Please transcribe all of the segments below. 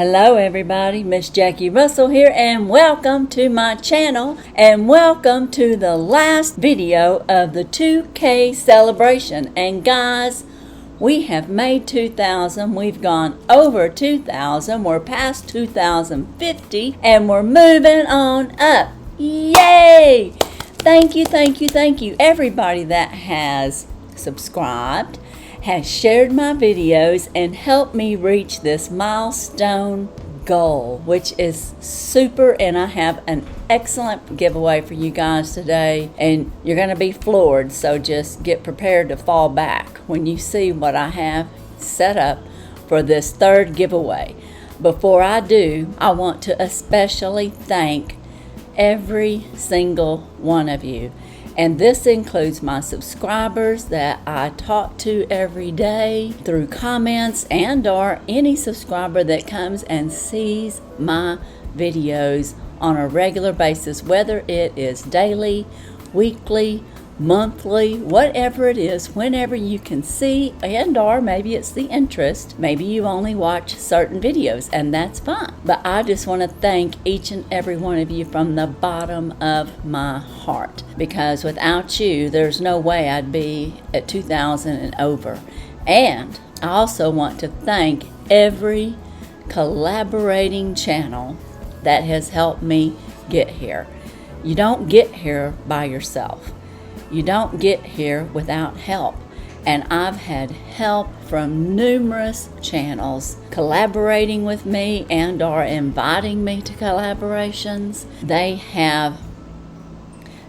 Hello everybody, Miss Jackie Russell here, and welcome to my channel, and welcome to the last video of the 2K celebration. And guys, we have made 2,000, we've gone over 2,000, we're past 2,050, and we're moving on up. Yay! Thank you everybody that has subscribed, has shared my videos, and helped me reach this milestone goal, which is super. And I have an excellent giveaway for you guys today, and you're going to be floored, so just get prepared to fall back when you see what I have set up for this third giveaway. Before I do, I want to especially thank every single one of you. And this includes my subscribers that I talk to every day through comments, and or any subscriber that comes and sees my videos on a regular basis, whether it is daily, weekly, monthly, whatever it is, whenever you can see, and or maybe it's the interest, maybe you only watch certain videos, and that's fine. But I just want to thank each and every one of you from the bottom of my heart, because without you there's no way I'd be at 2,000 and over. And I also want to thank every collaborating channel that has helped me get here. You don't get here by yourself. You don't get here without help. And I've had help from numerous channels collaborating with me and or inviting me to collaborations. They have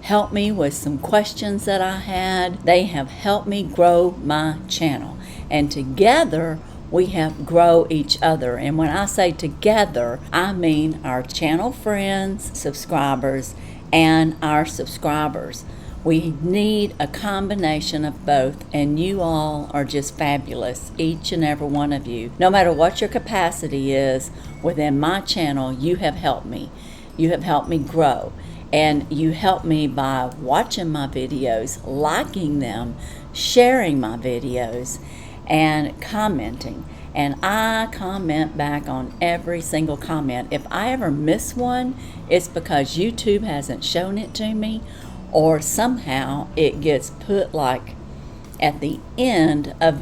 helped me with some questions that I had. They have helped me grow my channel. And together we have grown each other. And when I say together, I mean our channel friends, subscribers, and our subscribers. We need a combination of both, and you all are just fabulous, each and every one of you. No matter what your capacity is within my channel, you have helped me. You have helped me grow, and you help me by watching my videos, liking them, sharing my videos, and commenting. And I comment back on every single comment. If I ever miss one, it's because YouTube hasn't shown it to me, or somehow it gets put like at the end of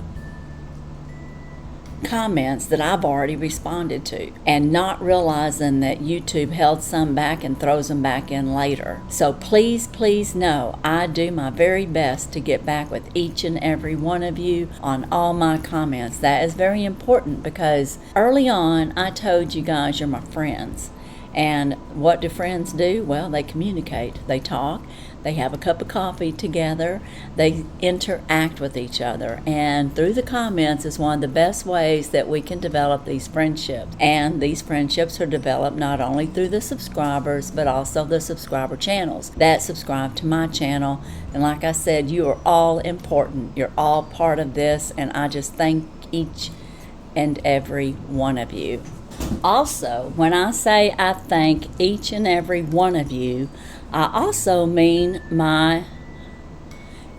comments that I've already responded to, and not realizing that YouTube held some back and throws them back in later. So please know I do my very best to get back with each and every one of you on all my comments. That is very important, because early on I told you guys you're my friends. And what do friends do? Well, they communicate, they talk, they have a cup of coffee together, they interact with each other. And through the comments is one of the best ways that we can develop these friendships. And these friendships are developed not only through the subscribers, but also the subscriber channels that subscribe to my channel. And like I said, you are all important. You're all part of this, and I just thank each and every one of you. Also, when I say I thank each and every one of you, I also mean my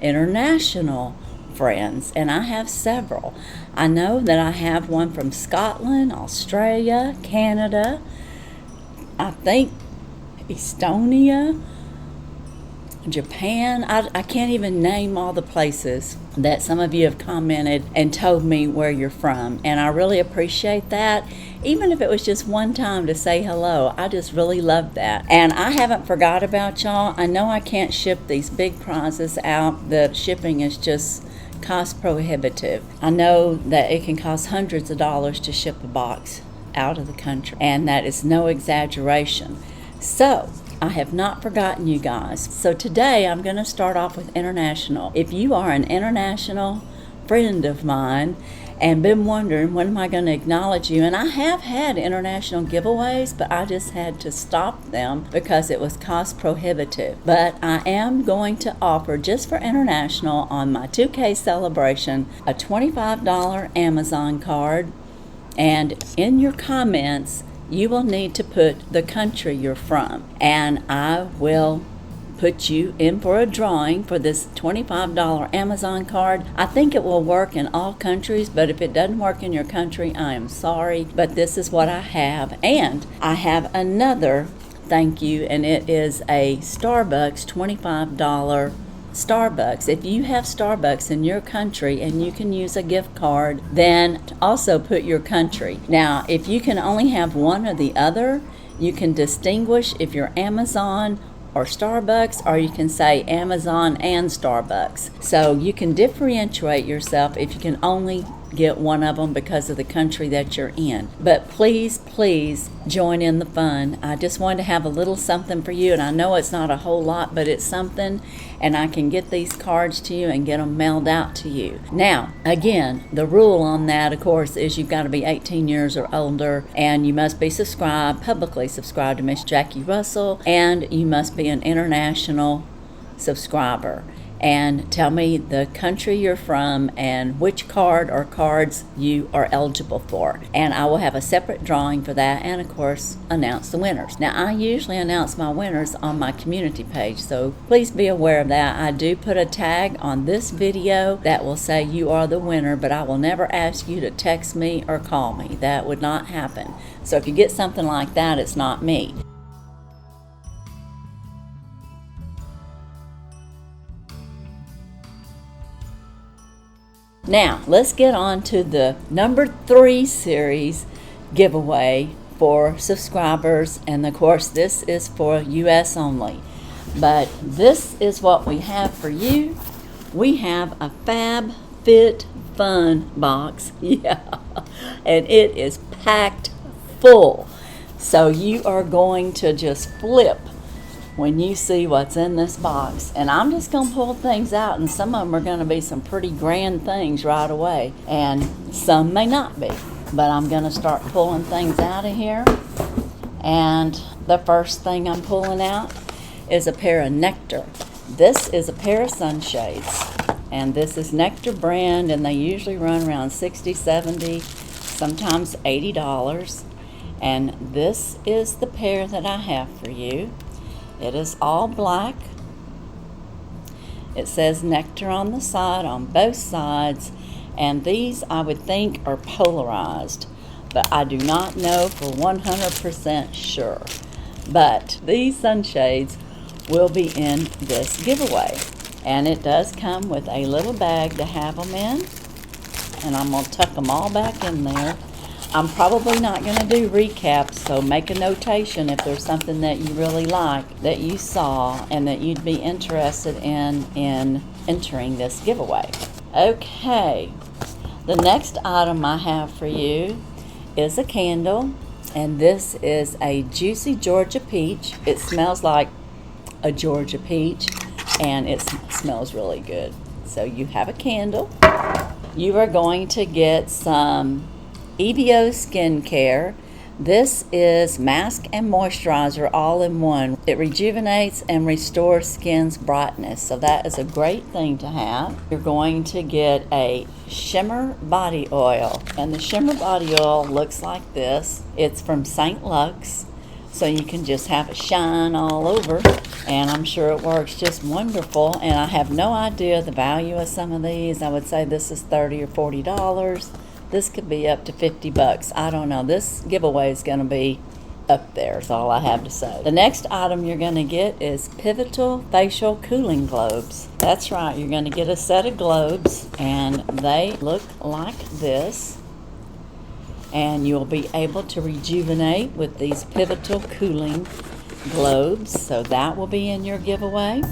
international friends, and I have several. I know that I have one from Scotland, Australia, Canada, I think Estonia, Japan. I can't even name all the places that some of you have commented and told me where you're from, and I really appreciate that. Even if it was just one time to say hello, I just really love that. And I haven't forgot about y'all. I know I can't ship these big prizes out. The shipping is just cost prohibitive. I know that it can cost hundreds of dollars to ship a box out of the country, and that is no exaggeration. So I have not forgotten you guys. So today I'm going to start off with international. If you are an international friend of mine and been wondering when am I going to acknowledge you, and I have had international giveaways, but I just had to stop them because it was cost prohibitive. But I am going to offer, just for international, on my 2K celebration, a $25 Amazon card, and in your comments you will need to put the country you're from, and I will put you in for a drawing for this $25 Amazon card. I think it will work in all countries, but if it doesn't work in your country, I am sorry, but this is what I have. And I have another thank you, and it is a Starbucks $25 Starbucks. If you have Starbucks in your country and you can use a gift card, then also put your country. Now, if you can only have one or the other, you can distinguish if you're Amazon or Starbucks, or you can say Amazon and Starbucks. So you can differentiate yourself if you can only get one of them because of the country that you're in. But please, please join in the fun. I just wanted to have a little something for you, and I know it's not a whole lot, but it's something, and I can get these cards to you and get them mailed out to you. Now, again, the rule on that, of course, is you've got to be 18 years or older, and you must be publicly subscribed to Miss Jackie Russell, and you must be an international subscriber. And tell me the country you're from and which card or cards you are eligible for. And I will have a separate drawing for that, and of course announce the winners. Now, I usually announce my winners on my community page, so please be aware of that. I do put a tag on this video that will say you are the winner, but I will never ask you to text me or call me. That would not happen. So if you get something like that, it's not me. Now, let's get on to the number 3 series giveaway for subscribers. And of course, this is for US only. But this is what we have for you. We have a FabFitFun box. Yeah. And it is packed full. So you are going to just flip when you see what's in this box. And I'm just going to pull things out, and some of them are going to be some pretty grand things right away, and some may not be. But I'm going to start pulling things out of here. And the first thing I'm pulling out is a pair of Nectar. This is a pair of sunshades, and this is Nectar brand, and they usually run around $60, $70, sometimes $80. And this is the pair that I have for you. It is all black. It says Nectar on the side, on both sides, and these I would think are polarized, but I do not know for 100% sure. But these sunshades will be in this giveaway, and it does come with a little bag to have them in, and I'm going to tuck them all back in there. I'm probably not going to do recaps, so make a notation if there's something that you really like that you saw and that you'd be interested in entering this giveaway. Okay, the next item I have for you is a candle, and this is a Juicy Georgia Peach. It smells like a Georgia peach, and it smells really good. So you have a candle. You are going to get some EVO skincare. This is mask and moisturizer all in one. It rejuvenates and restores skin's brightness, so that is a great thing to have. You're going to get a shimmer body oil, and the shimmer body oil looks like this. It's from St. Lux, so you can just have it shine all over, and I'm sure it works just wonderful. And I have no idea the value of some of these. I would say this is $30 or $40. This could be up to $50. I don't know. This giveaway is going to be up there, is all I have to say. The next item you're going to get is Pivotal Facial Cooling Globes. That's right. You're going to get a set of globes, and they look like this. And you'll be able to rejuvenate with these Pivotal Cooling Globes. So that will be in your giveaway.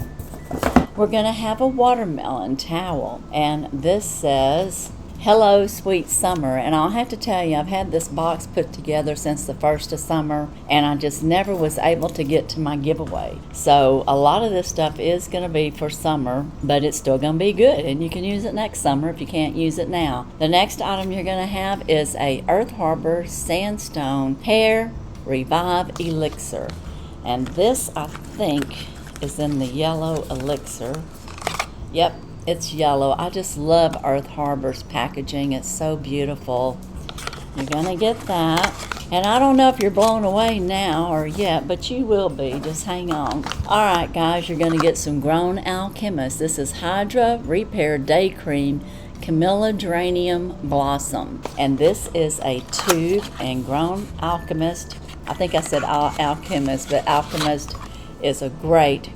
We're going to have a watermelon towel, and this says, "Hello, sweet summer." And I'll have to tell you, I've had this box put together since the 1st of summer, and I just never was able to get to my giveaway. So a lot of this stuff is going to be for summer, but it's still going to be good, and you can use it next summer if you can't use it now. The next item you're going to have is a Earth Harbor Sandstone Hair Revive Elixir. And this, I think, is in the yellow elixir. Yep. It's yellow. I just love Earth Harbor's packaging. It's so beautiful. You're going to get that. And I don't know if you're blown away now or yet, but you will be. Just hang on. All right, guys, you're going to get some Grown Alchemist. This is Hydra Repair Day Cream Camellia Geranium Blossom. And this is a tube, and Grown Alchemist, I think I said Alchemist, but Alchemist is a great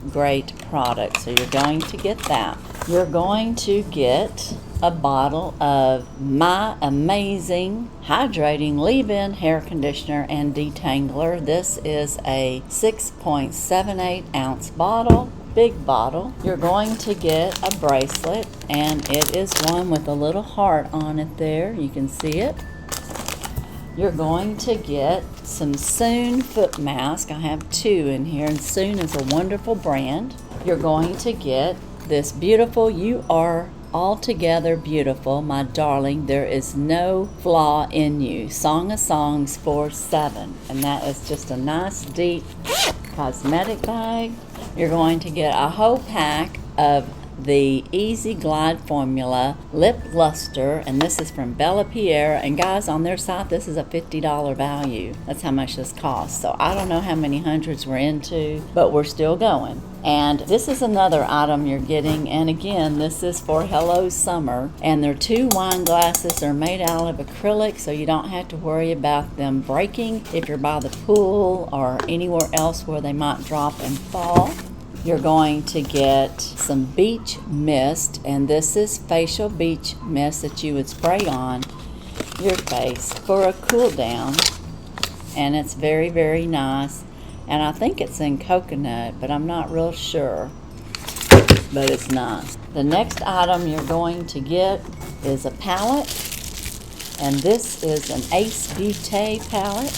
product. So you're going to get that. You're going to get a bottle of My Amazing Hydrating Leave-In Hair Conditioner and Detangler. This is a 6.78 ounce bottle, big bottle. You're going to get a bracelet, and it is one with a little heart on it there. You can see it. You're going to get some Soon foot mask. I have 2 in here, and Soon is a wonderful brand. You're going to get this beautiful You Are Altogether Beautiful, My Darling, There Is No Flaw in You, Song of Songs 4/7. And that is just a nice deep cosmetic bag. You're going to get a whole pack of the Easy Glide Formula Lip Luster, and this is from Bella Pierre. And guys, on their site, this is a $50 value. That's how much this costs. So I don't know how many hundreds we're into, but we're still going. And this is another item you're getting, and again, this is for Hello Summer. And their 2 wine glasses are made out of acrylic, so you don't have to worry about them breaking if you're by the pool or anywhere else where they might drop and fall. You're going to get some beach mist, and this is facial beach mist that you would spray on your face for a cool down, and it's very nice. And I think it's in coconut, but I'm not real sure, but it's nice. The next item you're going to get is a palette, and this is an Ace Beauté palette,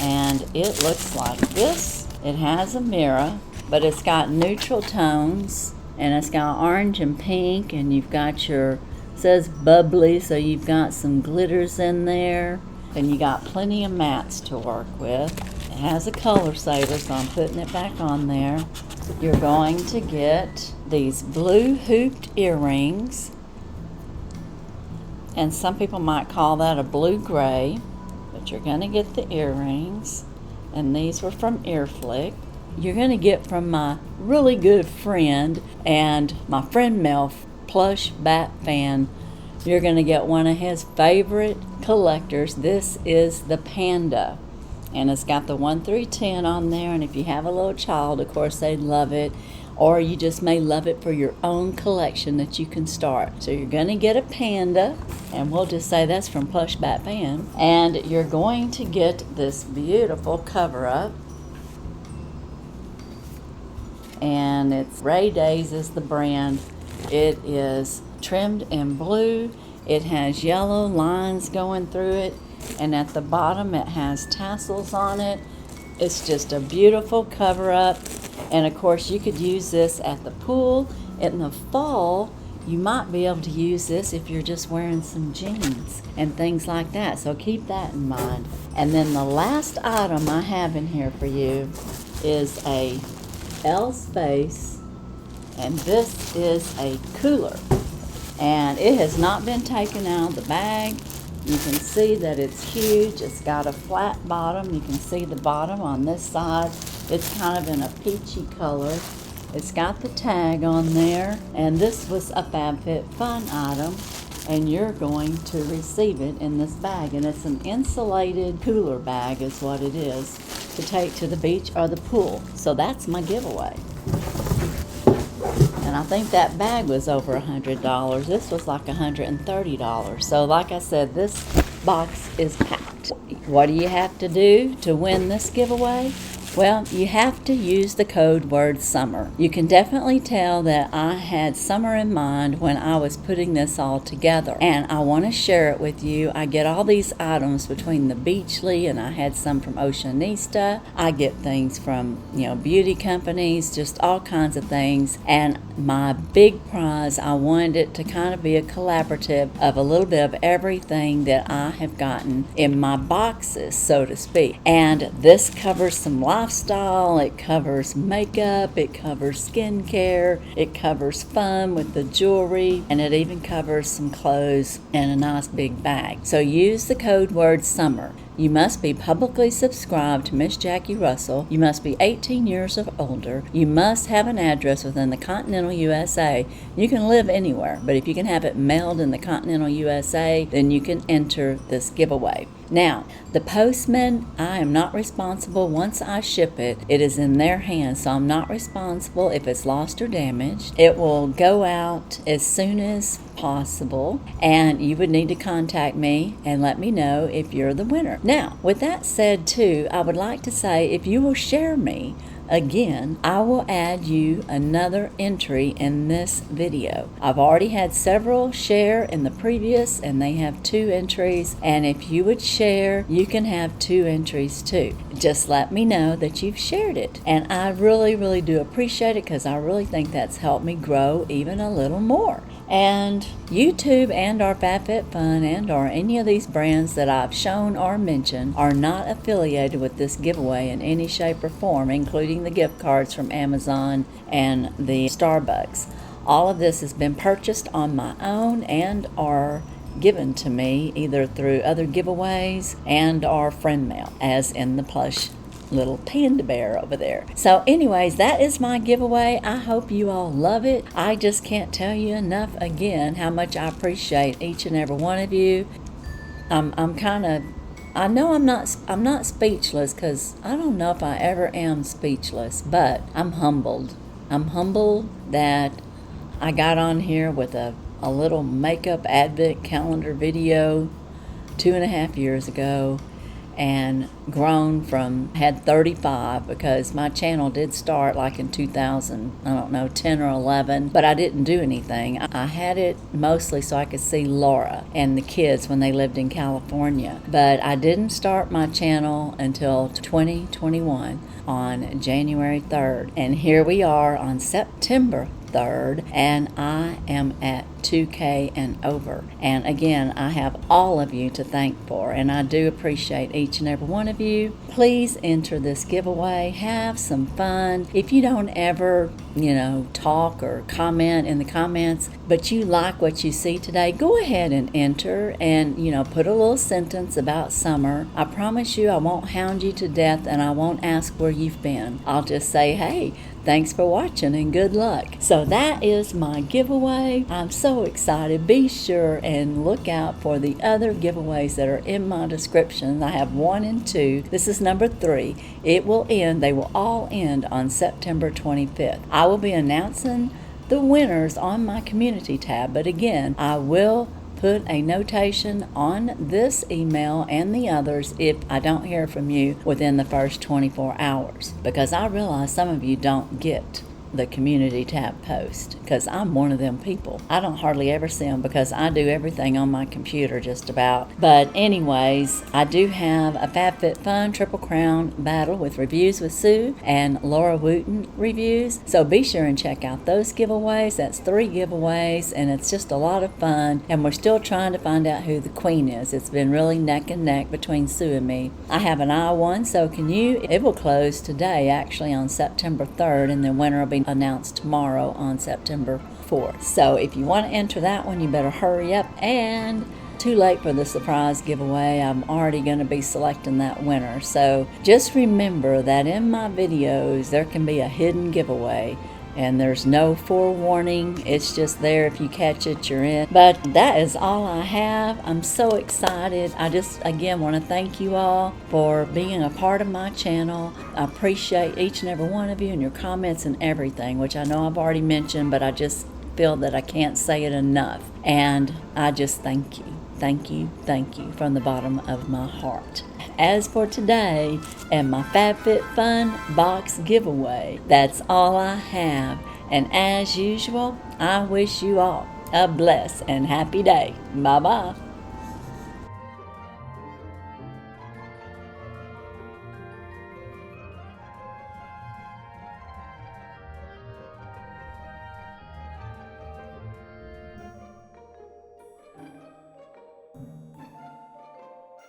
and it looks like this. It has a mirror, but it's got neutral tones, and it's got orange and pink, and you've got your, it says bubbly, so you've got some glitters in there, and you got plenty of mattes to work with. It has a color saver, so I'm putting it back on there. You're going to get these blue hooped earrings, and some people might call that a blue-gray, but you're going to get the earrings, and these were from Earflick. You're going to get from my really good friend and my friend Mel, plush bat fan, you're going to get one of his favorite collectors. This is the Panda, and it's got the 1 through 10 on there, and if you have a little child, of course they'd love it, or you just may love it for your own collection that you can start. So you're going to get a Panda, and we'll just say that's from Plush Bat Fan, and you're going to get this beautiful cover-up, and it's Ray Days is the brand. It is trimmed in blue. It has yellow lines going through it, and at the bottom it has tassels on it. It's just a beautiful cover-up, and of course you could use this at the pool. In the fall, you might be able to use this if you're just wearing some jeans and things like that, so keep that in mind. And then the last item I have in here for you is a L Space, and this is a cooler, and it has not been taken out of the bag. You can see that it's huge. It's got a flat bottom. You can see the bottom on this side. It's kind of in a peachy color. It's got the tag on there, and this was a FabFitFun item, and you're going to receive it in this bag, and it's an insulated cooler bag is what it is, to take to the beach or the pool. So that's my giveaway. And I think that bag was over $100. This was like $130. So like I said, this box is packed. What do you have to do to win this giveaway? Well, you have to use the code word summer. You can definitely tell that I had summer in mind when I was putting this all together, and I want to share it with you. I get all these items between the Beachly, and I had some from Oceanista. I get things from, beauty companies, just all kinds of things. And my big prize, I wanted it to kind of be a collaborative of a little bit of everything that I have gotten in my boxes, so to speak. And this covers some life lifestyle, it covers makeup, it covers skincare, it covers fun with the jewelry, and it even covers some clothes and a nice big bag. So use the code word SUMMER. You must be publicly subscribed to Miss Jackie Russell. You must be 18 years or older. You must have an address within the continental USA. You can live anywhere, but if you can have it mailed in the continental USA, then you can enter this giveaway. Now, the postman, I am not responsible. Once I ship it, it is in their hands, so I'm not responsible if it's lost or damaged. It will go out as soon as possible, and you would need to contact me and let me know if you're the winner. Now, with that said too, I would like to say if you will share me, again, I will add you another entry in this video. I've already had several share in the previous, and they have 2 entries, and if you would share, you can have 2 entries too. Just let me know that you've shared it, and I really do appreciate it, because I really think that's helped me grow even a little more. And YouTube and our FabFitFun and or any of these brands that I've shown or mentioned are not affiliated with this giveaway in any shape or form, including the gift cards from Amazon and the Starbucks. All of this has been purchased on my own and are given to me either through other giveaways and or friend mail, as in the plush little panda bear over there. So anyways, that is my giveaway. I hope you all love it. I just can't tell you enough again how much I appreciate each and every one of you. I know I'm not speechless, because I don't know if I ever am speechless, but I'm humbled. I'm humbled that I got on here with a little makeup advent calendar video 2.5 years ago, and grown from, had 35, because my channel did start like in 2000, I don't know, 10 or 11, but I didn't do anything. I had it mostly so I could see Laura and the kids when they lived in California, but I didn't start my channel until 2021 on January 3rd, and here we are on September 3rd, and I am at 2K and over. And again, I have all of you to thank for, and I do appreciate each and every one of you. Please enter this giveaway. Have some fun. If you don't ever, talk or comment in the comments, but you like what you see today, go ahead and enter and, put a little sentence about summer. I promise you I won't hound you to death, and I won't ask where you've been. I'll just say, hey, thanks for watching and good luck. So that is my giveaway. I'm so excited. Be sure and look out for the other giveaways that are in my description. I have 1 and 2. This is number 3. They will all end on September 25th. I will be announcing the winners on my community tab, but again, I will put a notation on this email and the others if I don't hear from you within the first 24 hours, because I realize some of you don't get the community tab post, because I'm one of them people. I don't hardly ever see them because I do everything on my computer just about. But anyways, I do have a FabFitFun Triple Crown battle with reviews with Sue and Laura Wooten reviews, so be sure and check out those giveaways. That's 3 giveaways, and it's just a lot of fun, and we're still trying to find out who the queen is. It's been really neck and neck between Sue and me. I have an I one, so can you? It will close today, actually, on September 3rd, and the winner will be announced tomorrow on September 4th. So if you want to enter that one, you better hurry up, and too late for the surprise giveaway. I'm already going to be selecting that winner. So just remember that in my videos there can be a hidden giveaway, and there's no forewarning. It's just there. If you catch it, you're in. But that is all I have. I'm so excited. I just again want to thank you all for being a part of my channel. I appreciate each and every one of you and your comments and everything, which I know I've already mentioned, but I just feel that I can't say it enough. And I just thank you. Thank you from the bottom of my heart. As for today and my FabFitFun box giveaway, that's all I have. And as usual, I wish you all a blessed and happy day. Bye-bye.